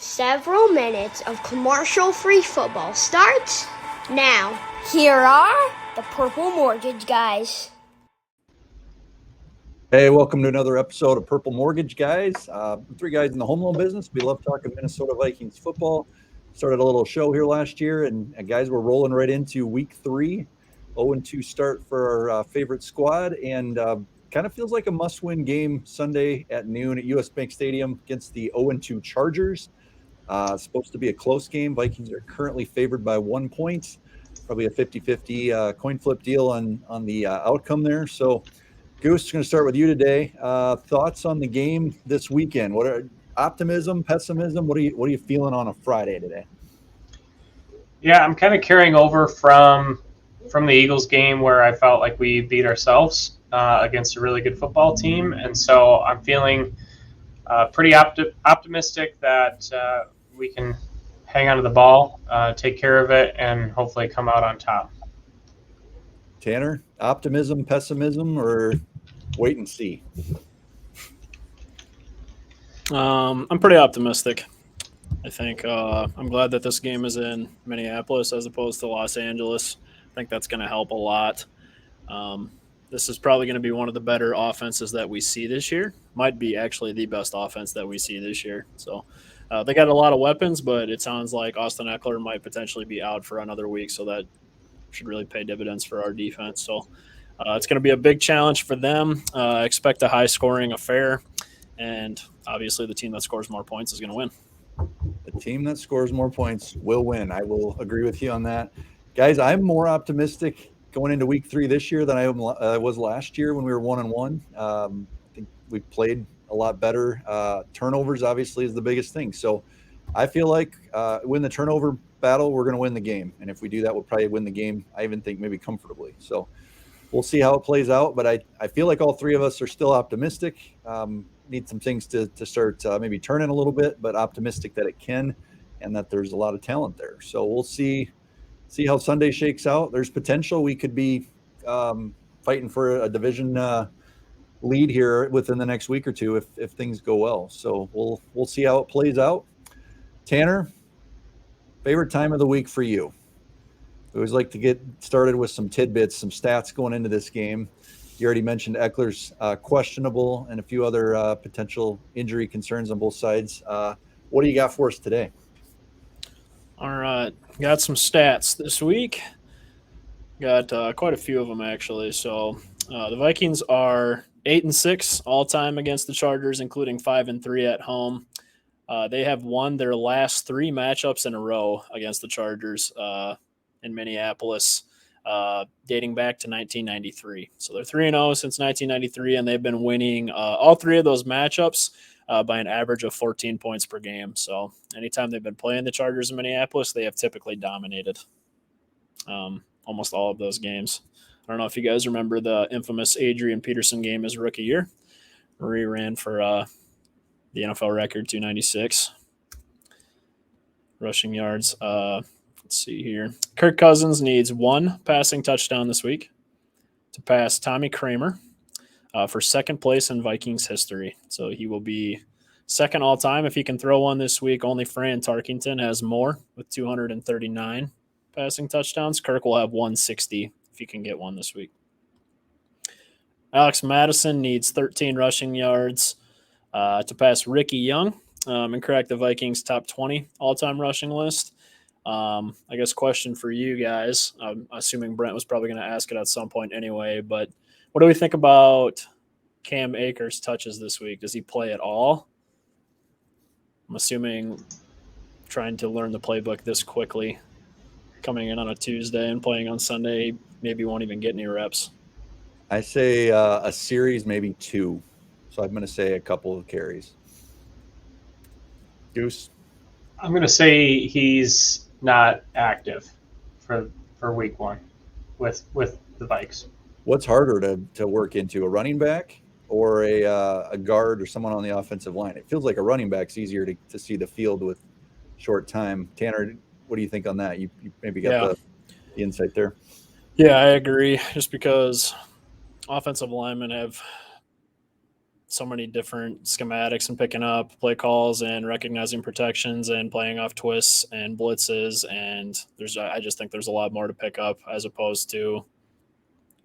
Several minutes of commercial-free football starts now. Here are the Purple Mortgage Guys. Hey, welcome to another episode of Purple Mortgage Guys. Three guys in the home loan business. We love talking Minnesota Vikings football. Started a little show here last year, and guys, we're rolling right into week 3. 0-2 start for our favorite squad, and kind of feels like a must-win game Sunday at noon at US Bank Stadium against the 0-2 Chargers. Supposed to be a close game. Vikings are currently favored by 1 point. Probably a 50-50 coin flip deal on the outcome there. So, Goose, going to start with you today. Thoughts on the game this weekend? What are optimism, pessimism? What are you feeling on a Friday today? Yeah, I'm kind of carrying over from the Eagles game where I felt like we beat ourselves against a really good football team, and so I'm feeling pretty optimistic that we can hang on to the ball, take care of it, and hopefully come out on top. Tanner, optimism, pessimism, or wait and see? I'm pretty optimistic. I think I'm glad that this game is in Minneapolis as opposed to Los Angeles. I think that's going to help a lot. This is probably going to be one of the better offenses that we see this year. Might be actually the best offense that we see this year. So they got a lot of weapons, but it sounds like Austin Eckler might potentially be out for another week, so that should really pay dividends for our defense. So it's going to be a big challenge for them. Expect a high-scoring affair, and obviously the team that scores more points is going to win. The team that scores more points will win. I will agree with you on that. Guys, I'm more optimistic going into week 3 this year than I was last year when we were 1-1. I think we've played a lot better. Turnovers, obviously, is the biggest thing. So I feel like win the turnover battle, we're going to win the game. And if we do that, we'll probably win the game, I even think maybe comfortably. So we'll see how it plays out. But I feel like all three of us are still optimistic. Need some things to start maybe turning a little bit, but optimistic that it can and that there's a lot of talent there. So we'll see how Sunday shakes out. There's potential we could be fighting for a division lead here within the next week or two if things go well. So we'll see how it plays out. Tanner, favorite time of the week for you? We always like to get started with some tidbits, some stats going into this game. You already mentioned Eckler's questionable and a few other potential injury concerns on both sides. What do you got for us today? All right. Got some stats this week. Got quite a few of them, actually. So the Vikings are 8-6 all-time against the Chargers, including 5-3 at home. They have won their last 3 matchups in a row against the Chargers in Minneapolis, dating back to 1993. So they're 3-0 since 1993, and they've been winning all 3 of those matchups by an average of 14 points per game. So anytime they've been playing the Chargers in Minneapolis, they have typically dominated almost all of those games. I don't know if you guys remember the infamous Adrian Peterson game his rookie year, where he ran for the NFL record, 296 rushing yards. Let's see here. Kirk Cousins needs 1 passing touchdown this week to pass Tommy Kramer for second place in Vikings history. So he will be second all-time if he can throw one this week. Only Fran Tarkenton has more with 239 passing touchdowns. Kirk will have 160 if he can get one this week. Alex Madison needs 13 rushing yards to pass Ricky Young and crack the Vikings' top 20 all-time rushing list. I guess question for you guys. I'm assuming Brent was probably going to ask it at some point anyway, but what do we think about Cam Akers' touches this week? Does he play at all? I'm assuming trying to learn the playbook this quickly, coming in on a Tuesday and playing on Sunday, maybe won't even get any reps. I say a series, maybe 2. So I'm going to say a couple of carries. Goose? I'm going to say he's not active for week 1 with the Vikes. What's harder to work into, a running back or a guard or someone on the offensive line? It feels like a running back's easier to see the field with short time. Tanner, what do you think on that? You maybe got the insight there. Yeah, I agree. Just because offensive linemen have so many different schematics and picking up play calls and recognizing protections and playing off twists and blitzes. And I just think there's a lot more to pick up as opposed to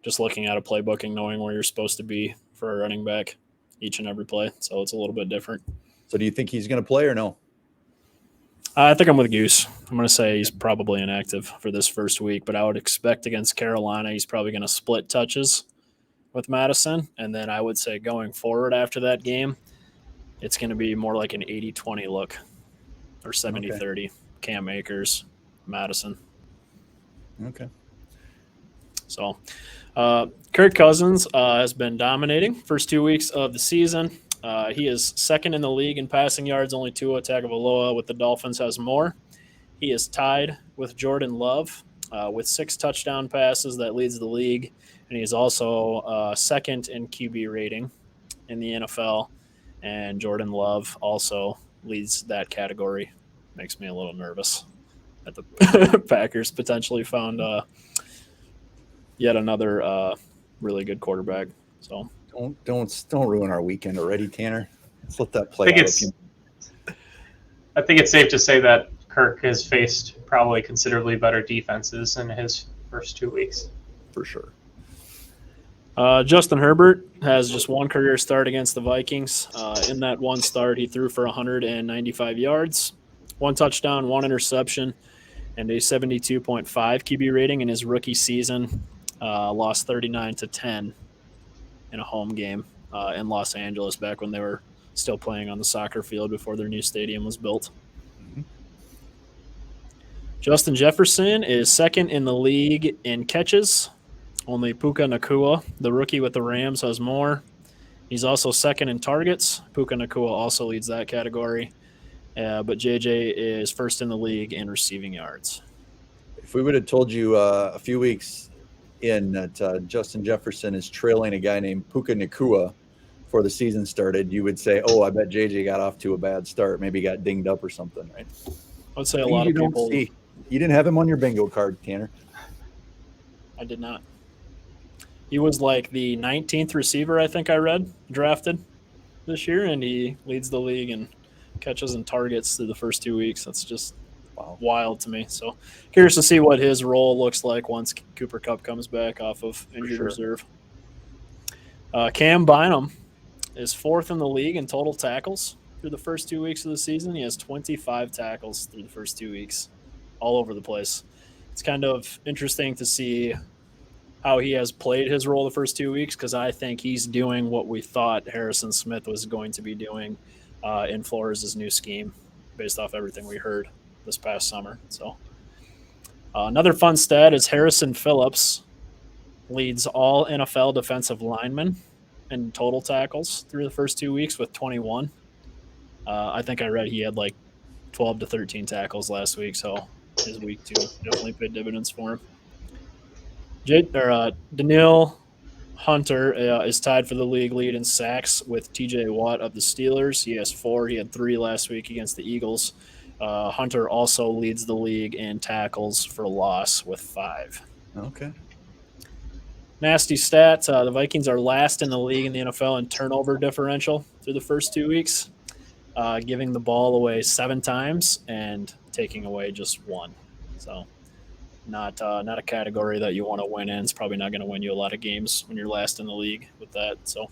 just looking at a playbook and knowing where you're supposed to be for a running back each and every play. So it's a little bit different. So do you think he's going to play or no? I think I'm with Goose. I'm going to say he's probably inactive for this first week, but I would expect against Carolina he's probably going to split touches with Madison. And then I would say going forward after that game, it's going to be more like an 80-20 look or 70-30. Cam Akers, Madison. Okay. So Kirk Cousins has been dominating first 2 weeks of the season. He is second in the league in passing yards, only Tua Tagovailoa with the Dolphins has more. He is tied with Jordan Love with 6 touchdown passes. That leads the league. And he's also second in QB rating in the NFL. And Jordan Love also leads that category. Makes me a little nervous that the Packers potentially found yet another really good quarterback. So don't ruin our weekend already, Tanner. Let's let that play out. I think it's safe to say that Kirk has faced probably considerably better defenses in his first 2 weeks. For sure. Justin Herbert has just one career start against the Vikings. In that one start, he threw for 195 yards, 1 touchdown, 1 interception, and a 72.5 QB rating in his rookie season. Lost 39-10 in a home game in Los Angeles back when they were still playing on the soccer field before their new stadium was built. Mm-hmm. Justin Jefferson is second in the league in catches. Only Puka Nacua, the rookie with the Rams, has more. He's also second in targets. Puka Nacua also leads that category. But JJ is first in the league in receiving yards. If we would have told you a few weeks in that Justin Jefferson is trailing a guy named Puka Nacua before the season started, you would say, oh, I bet JJ got off to a bad start. Maybe got dinged up or something, right? I would say a lot of people. You didn't have him on your bingo card, Tanner. I did not. He was like the 19th receiver, I think I read, drafted this year, and he leads the league in catches and targets through the first 2 weeks. That's just wild to me. So curious to see what his role looks like once Cooper Kupp comes back off of injured reserve. Cam Bynum is 4th in the league in total tackles through the first 2 weeks of the season. He has 25 tackles through the first 2 weeks, all over the place. It's kind of interesting to see how he has played his role the first 2 weeks, because I think he's doing what we thought Harrison Smith was going to be doing in Flores' new scheme based off everything we heard this past summer. So another fun stat is Harrison Phillips leads all NFL defensive linemen in total tackles through the first 2 weeks with 21. I think I read he had like 12 to 13 tackles last week, so his week 2 definitely paid dividends for him. Daniil Hunter is tied for the league lead in sacks with TJ Watt of the Steelers. He has 4. He had 3 last week against the Eagles. Hunter also leads the league in tackles for loss with 5. Okay. Nasty stats. The Vikings are last in the league in the NFL in turnover differential through the first 2 weeks, giving the ball away 7 times and taking away just 1. So not a category that you want to win in. It's probably not going to win you a lot of games when you're last in the league with that. So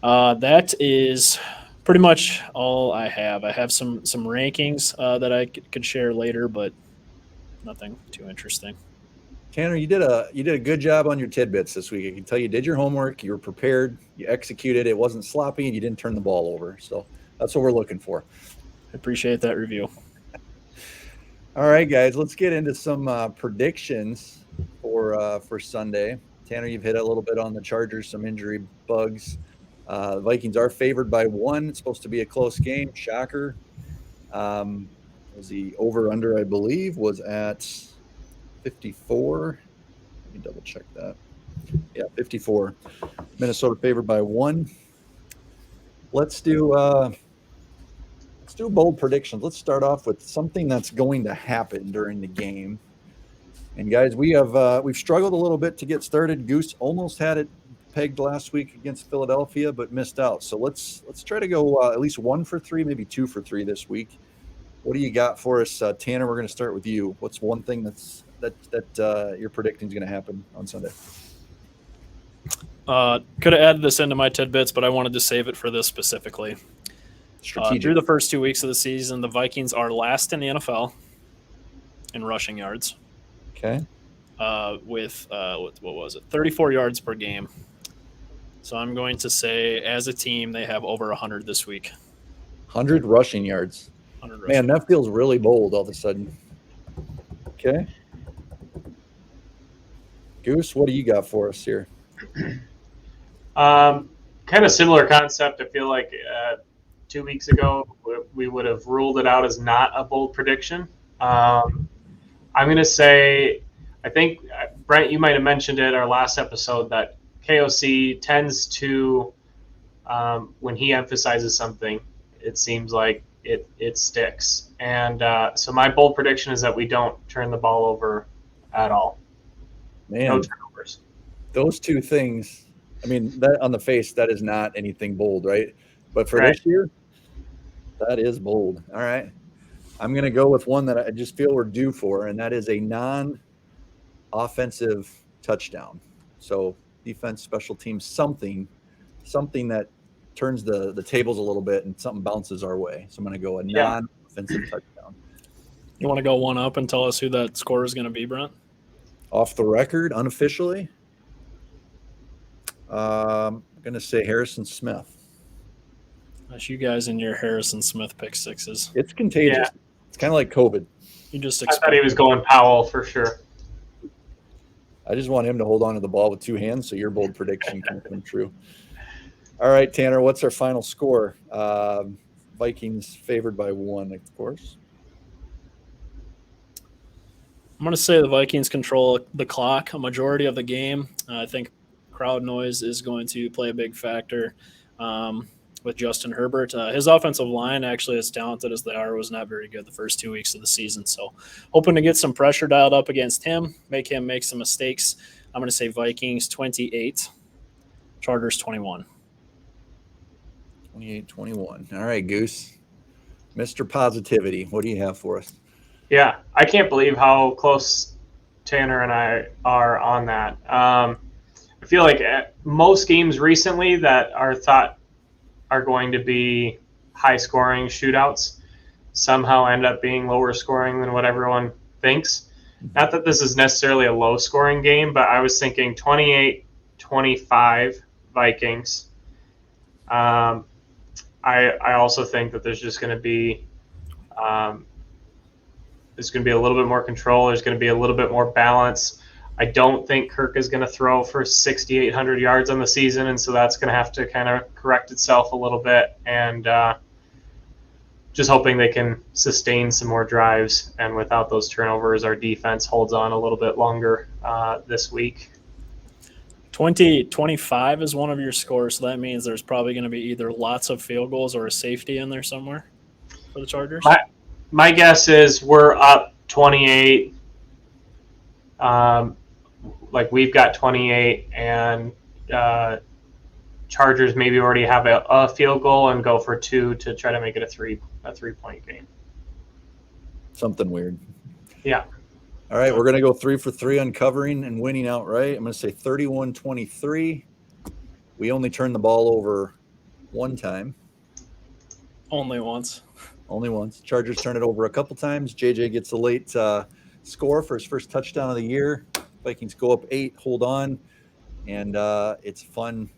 that is pretty much all I have. I have some rankings that I could share later, but nothing too interesting. Tanner, you did a good job on your tidbits this week. I can tell you did your homework. You were prepared. You executed. It wasn't sloppy, and you didn't turn the ball over. So that's what we're looking for. I appreciate that review. All right, guys, let's get into some predictions for Sunday. Tanner, you've hit a little bit on the Chargers, some injury bugs. The Vikings are favored by 1. It's supposed to be a close game. Shocker. Was the over-under, I believe, was at 54. Let me double check that. Yeah, 54. Minnesota favored by 1. Let's do bold predictions. Let's start off with something that's going to happen during the game. And guys, we've struggled a little bit to get started. Goose almost had it pegged last week against Philadelphia, but missed out. So let's try to go at least 1 for 3, maybe 2 for 3 this week. What do you got for us, Tanner? We're going to start with you. What's one thing that you're predicting is going to happen on Sunday? Could have added this into my tidbits, but I wanted to save it for this specifically. Strategic. Through the first 2 weeks of the season, the Vikings are last in the NFL in rushing yards. Okay. With what was it? 34 yards per game. So I'm going to say, as a team, they have over 100 this week. 100 rushing yards. 100 rushing. Man, that feels really bold all of a sudden. Okay. Goose, what do you got for us here? Kind of similar concept. I feel like 2 weeks ago we would have ruled it out as not a bold prediction. I'm going to say, I think, Brent, you might have mentioned it our last episode, that KOC tends to, when he emphasizes something, it seems like it sticks. And so my bold prediction is that we don't turn the ball over at all. Man, no turnovers. Those two things, I mean, that on the face, that is not anything bold, right? But for Right. this year, that is bold. All right. I'm going to go with one that I just feel we're due for, and that is a non-offensive touchdown. So defense, special teams, something that turns the tables a little bit and something bounces our way. So I'm going to go a non-offensive touchdown. You want to go one up and tell us who that scorer is going to be, Brent? Off the record, unofficially, I'm going to say Harrison Smith. That's you guys and your Harrison Smith pick sixes. It's contagious. Yeah. It's kind of like COVID. You just I thought he was going Powell for sure. I just want him to hold on to the ball with two hands so your bold prediction can come true. All right, Tanner, what's our final score? Vikings favored by 1, of course. I'm going to say the Vikings control the clock a majority of the game. I think crowd noise is going to play a big factor with Justin Herbert. His offensive line, actually as talented as they are, was not very good the first 2 weeks of the season. So hoping to get some pressure dialed up against him, make him make some mistakes. I'm going to say Vikings 28, Chargers 21. 28-21. All right, Goose. Mr. Positivity, what do you have for us? Yeah, I can't believe how close Tanner and I are on that. I feel like most games recently that are thought are going to be high-scoring shootouts somehow end up being lower scoring than what everyone thinks. Not that this is necessarily a low-scoring game, but I was thinking 28-25 Vikings. I also think that there's just going to be there's going to be a little bit more control. There's going to be a little bit more balance. I don't think Kirk is going to throw for 6,800 yards on the season, and so that's going to have to kind of correct itself a little bit. And just hoping they can sustain some more drives. And without those turnovers, our defense holds on a little bit longer this week. 20-25 is one of your scores, so that means there's probably going to be either lots of field goals or a safety in there somewhere for the Chargers. My guess is we're up 28. Like we've got 28, and Chargers maybe already have a field goal and go for 2 to try to make it a 3-point game. Something weird. Yeah. All right, we're going to go 3 for 3 on covering and winning outright. I'm going to say 31-23. We only turned the ball over one time. Only once. Only once. Chargers turn it over a couple times. JJ gets a late score for his first touchdown of the year. Vikings go up 8, hold on, and it's fun,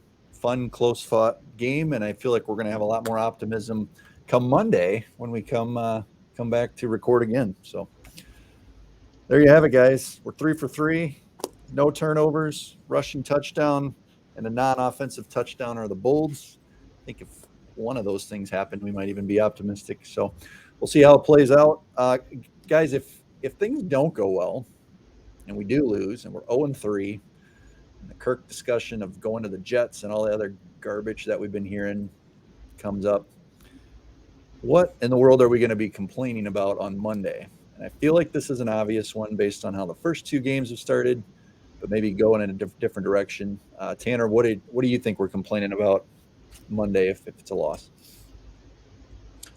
close-fought game. And I feel like we're going to have a lot more optimism come Monday when we come back to record again. So there you have it, guys. We're 3 for 3, no turnovers, rushing touchdown, and a non-offensive touchdown are the bolds. I think if one of those things happened, we might even be optimistic. So we'll see how it plays out. Guys, if things don't go well and we do lose and we're 0-3, and the Kirk discussion of going to the Jets and all the other garbage that we've been hearing comes up, what in the world are we going to be complaining about on Monday? And I feel like this is an obvious one based on how the first 2 games have started. but maybe going in a different direction. Tanner, what do you think we're complaining about Monday if it's a loss?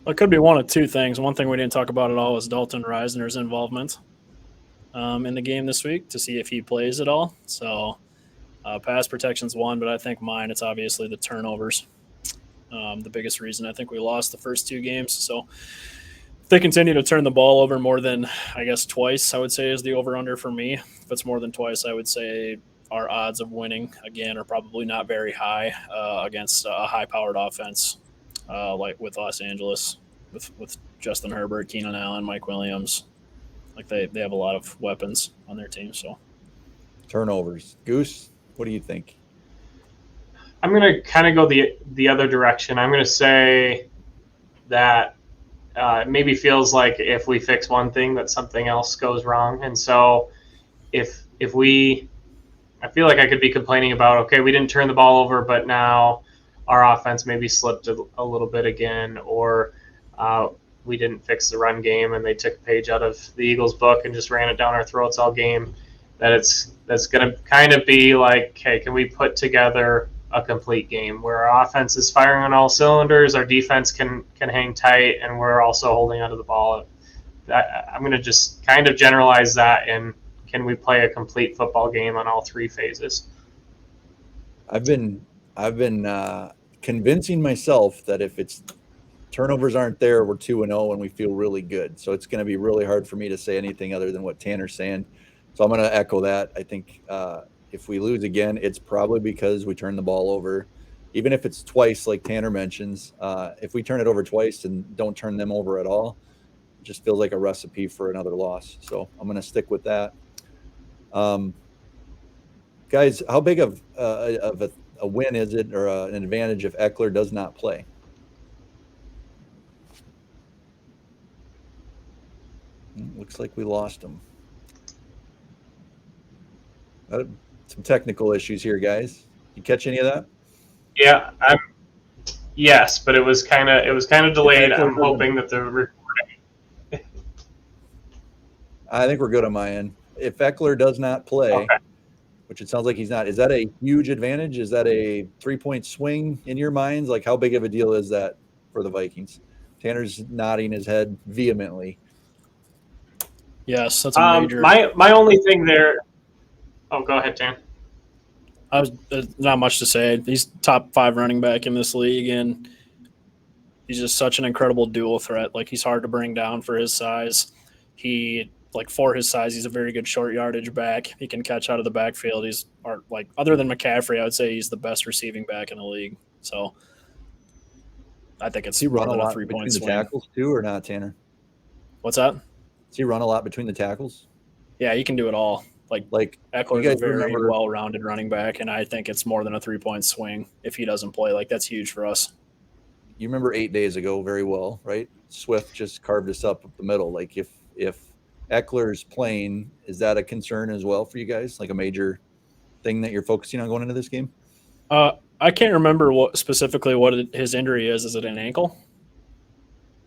Well, it could be one of two things. One thing we didn't talk about at all was Dalton Reisner's involvement in the game this week to see if he plays at all. So pass protection's one, but I think mine, it's obviously the turnovers. The biggest reason I think we lost the first two games. So if they continue to turn the ball over more than, I guess, twice, I would say is the over-under for me. If it's more than twice, I would say our odds of winning, again, are probably not very high against a high-powered offense like with Los Angeles, with Justin Herbert, Keenan Allen, Mike Williams. Like they have a lot of weapons on their team. So turnovers. Goose, what do you think? I'm going to kind of go the other direction. I'm going to say that it maybe feels like if we fix one thing, that something else goes wrong. And so if we – I feel like I could be complaining about, okay, we didn't turn the ball over, but now our offense maybe slipped a little bit again, or we didn't fix the run game and they took a page out of the Eagles' book and just ran it down our throats all game. That's going to kind of be like, hey, can we put together a complete game where our offense is firing on all cylinders, our defense can hang tight, and we're also holding onto the ball? I'm going to just kind of generalize that, and can we play a complete football game on all three phases? I've been convincing myself that if it's turnovers aren't there, we're 2-0 and we feel really good. So it's going to be really hard for me to say anything other than what Tanner's saying. So I'm going to echo that. I think if we lose again, it's probably because we turn the ball over. Even if it's twice, like Tanner mentions, if we turn it over twice and don't turn them over at all, it just feels like a recipe for another loss. So I'm going to stick with that. Guys, how big of a win is it, or an advantage if Eckler does not play? Looks like we lost him. Some technical issues here, guys. You catch any of that? Yeah, yes, but it was kind of delayed. I'm hoping that the recording. I think we're good on my end. If Eckler does not play, okay, which it sounds like he's not, is that a huge advantage? Is that a 3-point swing in your minds? Like, how big of a deal is that for the Vikings? Tanner's nodding his head vehemently. Yes, that's a major. My only thing there. Oh, go ahead, Dan. Not much to say. He's top 5 running back in this league, and he's just such an incredible dual threat. Like, he's hard to bring down for his size. For his size, he's a very good short yardage back. He can catch out of the backfield. Other than McCaffrey, I would say he's the best receiving back in the league. So I think it's he run a lot 3-point between swing. The tackles too, or not, Tanner? What's that? Does he run a lot between the tackles? Yeah, he can do it all. Like Eckler's a very well-rounded running back, and I think it's more than a 3-point swing if he doesn't play. Like, that's huge for us. You remember 8 days ago very well, right? Swift just carved us up the middle. Like, if Eckler's playing, is that a concern as well for you guys? Like a major thing that you're focusing on going into this game? I can't remember what his injury is. Is it an ankle?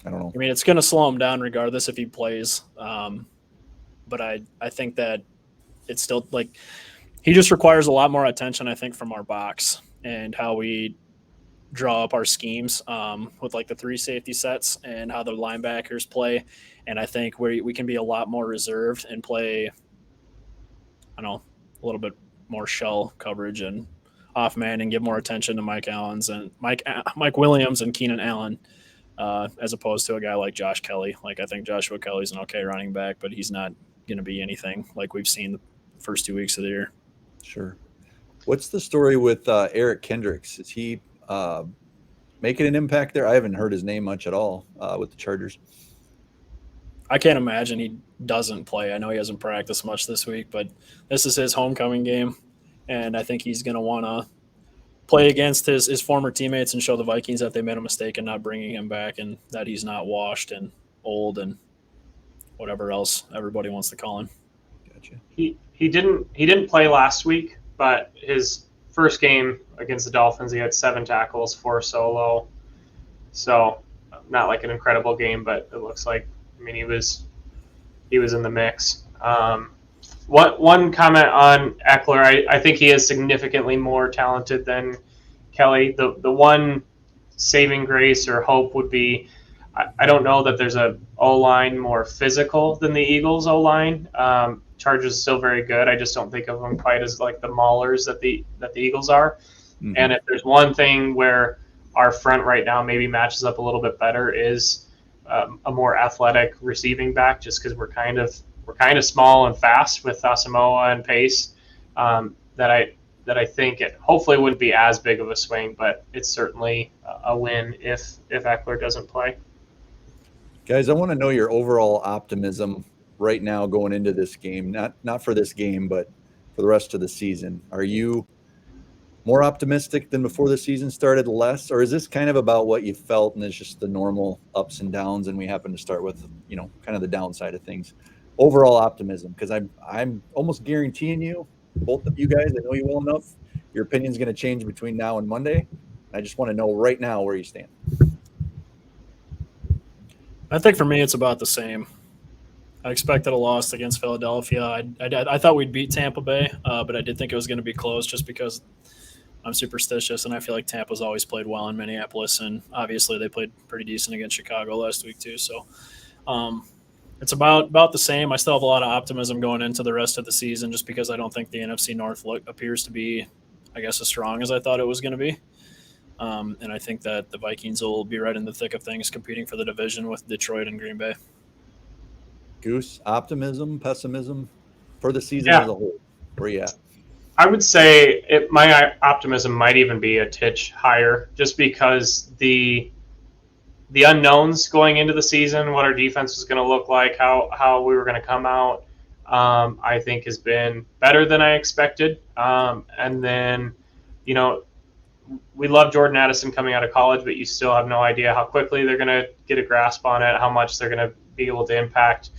I don't know. I mean, it's going to slow him down regardless if he plays. But I think that it's still, like, he just requires a lot more attention, I think, from our box and how we draw up our schemes with, like, the 3 safety sets and how the linebackers play. And I think we can be a lot more reserved and play, a little bit more shell coverage and off man, and give more attention to Mike Williams and Keenan Allen, as opposed to a guy like Josh Kelly. Like, I think Joshua Kelly's an okay running back, but he's not going to be anything like we've seen the first 2 weeks of the year. Sure. What's the story with Eric Kendricks? Is he making an impact there? I haven't heard his name much at all with the Chargers. I can't imagine he doesn't play. I know he hasn't practiced much this week, but this is his homecoming game, and I think he's going to want to play against his former teammates and show the Vikings that they made a mistake in not bringing him back, and that he's not washed and old and whatever else everybody wants to call him. Gotcha. He didn't play last week, but his first game against the Dolphins, he had 7 tackles, 4 solo. So not like an incredible game, but it looks like, I mean, he was in the mix. One comment on Eckler, I think he is significantly more talented than Kelly. The one saving grace or hope would be, I don't know that there's a O-line more physical than the Eagles O-line. Chargers is still very good. I just don't think of them quite as like the maulers that the Eagles are. Mm-hmm. And if there's one thing where our front right now maybe matches up a little bit better is a more athletic receiving back, just because we're kind of small and fast with Asamoah and Pace. That I think it hopefully wouldn't be as big of a swing, but it's certainly a win if Eckler doesn't play. Guys, I want to know your overall optimism right now going into this game, not for this game, but for the rest of the season. Are you more optimistic than before the season started, less, or is this kind of about what you felt and it's just the normal ups and downs and we happen to start with, kind of the downside of things? Overall optimism, because I'm almost guaranteeing you, both of you guys, I know you well enough, your opinion's going to change between now and Monday. I just want to know right now where you stand. I think for me, it's about the same. I expected a loss against Philadelphia. I thought we'd beat Tampa Bay, but I did think it was going to be close just because I'm superstitious, and I feel like Tampa's always played well in Minneapolis, and obviously they played pretty decent against Chicago last week too. So it's about the same. I still have a lot of optimism going into the rest of the season just because I don't think the NFC North appears to be, I guess, as strong as I thought it was going to be. And I think that the Vikings will be right in the thick of things competing for the division with Detroit and Green Bay. Goose, optimism, pessimism for the season as a whole? Where are you at? I would say my optimism might even be a titch higher just because the unknowns going into the season, what our defense was going to look like, how we were going to come out, I think has been better than I expected. And then, we love Jordan Addison coming out of college, but you still have no idea how quickly they're going to get a grasp on it, how much they're going to be able to impact.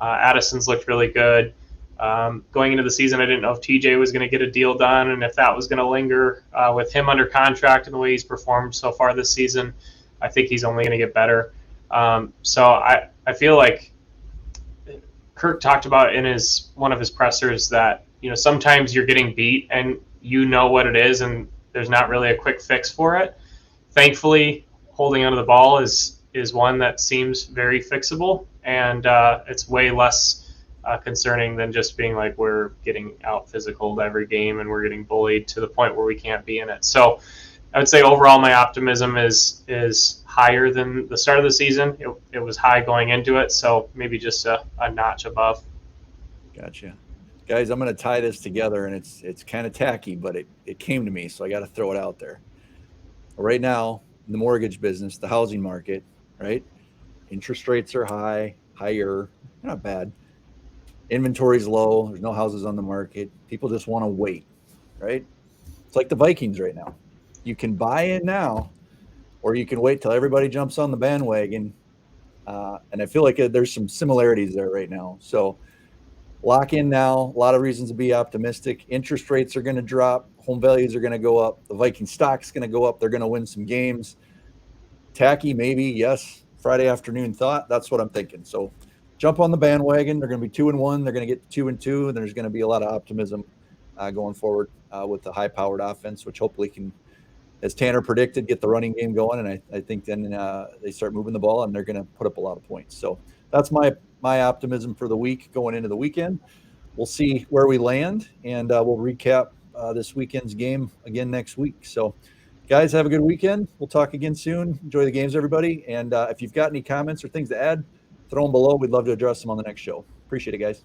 Addison's looked really good. Going into the season, I didn't know if TJ was going to get a deal done and if that was going to linger with him under contract and the way he's performed so far this season. I think he's only going to get better. So I feel like Kirk talked about in one of his pressers that, sometimes you're getting beat and you know what it is and there's not really a quick fix for it. Thankfully, holding onto the ball is one that seems very fixable, and it's way less concerning than just being like we're getting out physicaled every game and we're getting bullied to the point where we can't be in it. So I would say overall my optimism is higher than the start of the season. It was high going into it, so maybe just a notch above. Gotcha. Guys, I'm going to tie this together, and it's kind of tacky, but it came to me, so I got to throw it out there. Right now, in the mortgage business, the housing market, right? Interest rates are higher, not bad. Inventory's low. There's no houses on the market. People just want to wait, right? It's like the Vikings right now. You can buy in now, or you can wait till everybody jumps on the bandwagon. And I feel like there's some similarities there right now. So lock in now. A lot of reasons to be optimistic. Interest rates are going to drop. Home values are going to go up. The Viking stock's going to go up. They're going to win some games. Tacky, maybe, yes. Friday afternoon thought. That's what I'm thinking. So jump on the bandwagon. They're going to be 2-1. They're going to get 2-2, and there's going to be a lot of optimism going forward with the high-powered offense, which hopefully can, as Tanner predicted, get the running game going. And I think then they start moving the ball, and they're going to put up a lot of points. So that's my optimism for the week going into the weekend. We'll see where we land, and we'll recap this weekend's game again next week. So, guys, have a good weekend. We'll talk again soon. Enjoy the games, everybody. And if you've got any comments or things to add, throw them below. We'd love to address them on the next show. Appreciate it, guys.